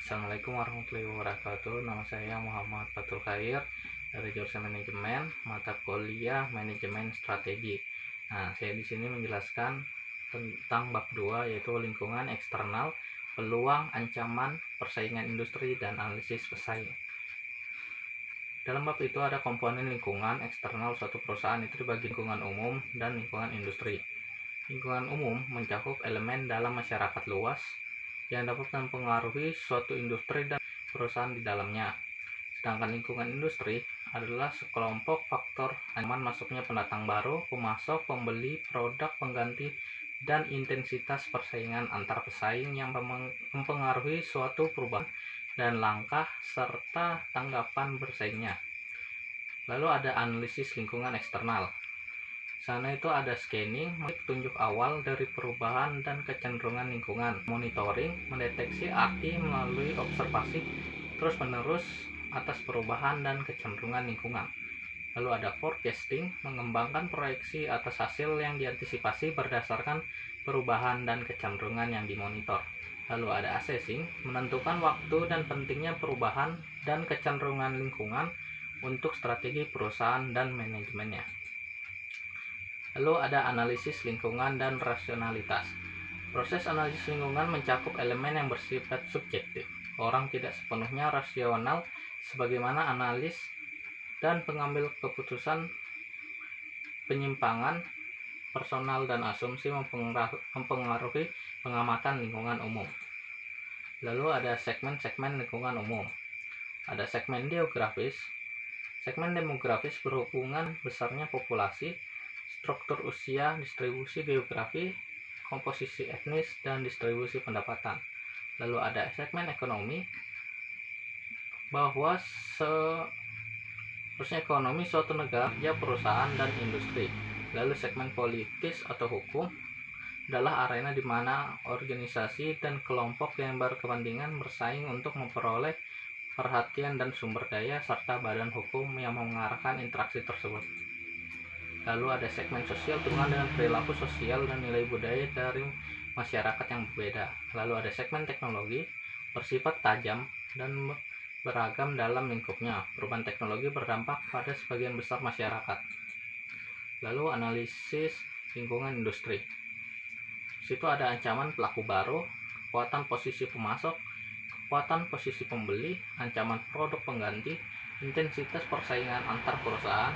Assalamualaikum warahmatullahi wabarakatuh. Nama saya Muhammad Fathul Khair dari jurusan Manajemen, mata kuliah Manajemen Strategi. Nah, saya di sini menjelaskan tentang bab 2 yaitu lingkungan eksternal, peluang, ancaman, persaingan industri dan analisis pesaing. Dalam bab itu ada komponen lingkungan eksternal suatu perusahaan itu dibagi lingkungan umum dan lingkungan industri. Lingkungan umum mencakup elemen dalam masyarakat luas yang dapat mempengaruhi suatu industri dan perusahaan di dalamnya. Sedangkan lingkungan industri adalah sekelompok faktor ancaman masuknya pendatang baru, pemasok, pembeli, produk pengganti, dan intensitas persaingan antar pesaing yang mempengaruhi suatu perubahan dan langkah serta tanggapan bersaingnya. Lalu ada analisis lingkungan eksternal. Sana itu ada scanning, petunjuk awal dari perubahan dan kecenderungan lingkungan, monitoring, mendeteksi arti melalui observasi terus-menerus atas perubahan dan kecenderungan lingkungan. Lalu ada forecasting, mengembangkan proyeksi atas hasil yang diantisipasi berdasarkan perubahan dan kecenderungan yang dimonitor. Lalu ada assessing, menentukan waktu dan pentingnya perubahan dan kecenderungan lingkungan untuk strategi perusahaan dan manajemennya. Lalu ada analisis lingkungan dan rasionalitas. Proses analisis lingkungan mencakup elemen yang bersifat subjektif. Orang tidak sepenuhnya rasional sebagaimana analis dan pengambil keputusan, penyimpangan personal dan asumsi mempengaruhi pengamatan lingkungan umum. Lalu ada segmen-segmen lingkungan umum. Ada segmen geografis. Segmen demografis berhubungan besarnya populasi, struktur usia, distribusi geografi, komposisi etnis, dan distribusi pendapatan. Lalu ada segmen ekonomi, bahwa seharusnya ekonomi suatu negara, perusahaan, dan industri. Lalu segmen politis atau hukum adalah arena di mana organisasi dan kelompok yang berkepentingan bersaing untuk memperoleh perhatian dan sumber daya serta badan hukum yang mengarahkan interaksi tersebut. Lalu ada segmen sosial, hubungan dengan perilaku sosial dan nilai budaya dari masyarakat yang berbeda. Lalu ada segmen teknologi, bersifat tajam dan beragam dalam lingkupnya. Perubahan teknologi berdampak pada sebagian besar masyarakat. Lalu analisis lingkungan industri. Situ ada ancaman pelaku baru, kekuatan posisi pemasok, kekuatan posisi pembeli, ancaman produk pengganti, intensitas persaingan antar perusahaan,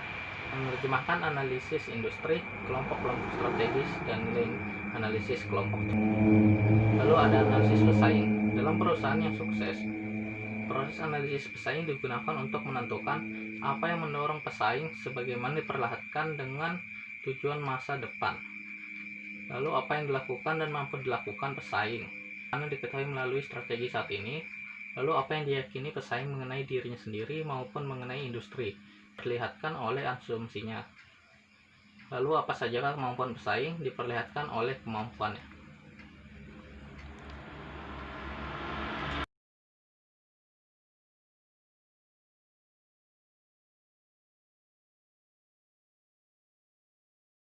menerjemahkan analisis industri, kelompok-kelompok strategis, dan nilai analisis kelompok. Lalu ada analisis pesaing. Dalam perusahaan yang sukses, proses analisis pesaing digunakan untuk menentukan apa yang mendorong pesaing sebagaimana diperlihatkan dengan tujuan masa depan. Lalu apa yang dilakukan dan mampu dilakukan pesaing karena diketahui melalui strategi saat ini. Lalu apa yang diyakini pesaing mengenai dirinya sendiri maupun mengenai industri diperlihatkan oleh asumsinya. Lalu apa saja kemampuan pesaing diperlihatkan oleh kemampuannya.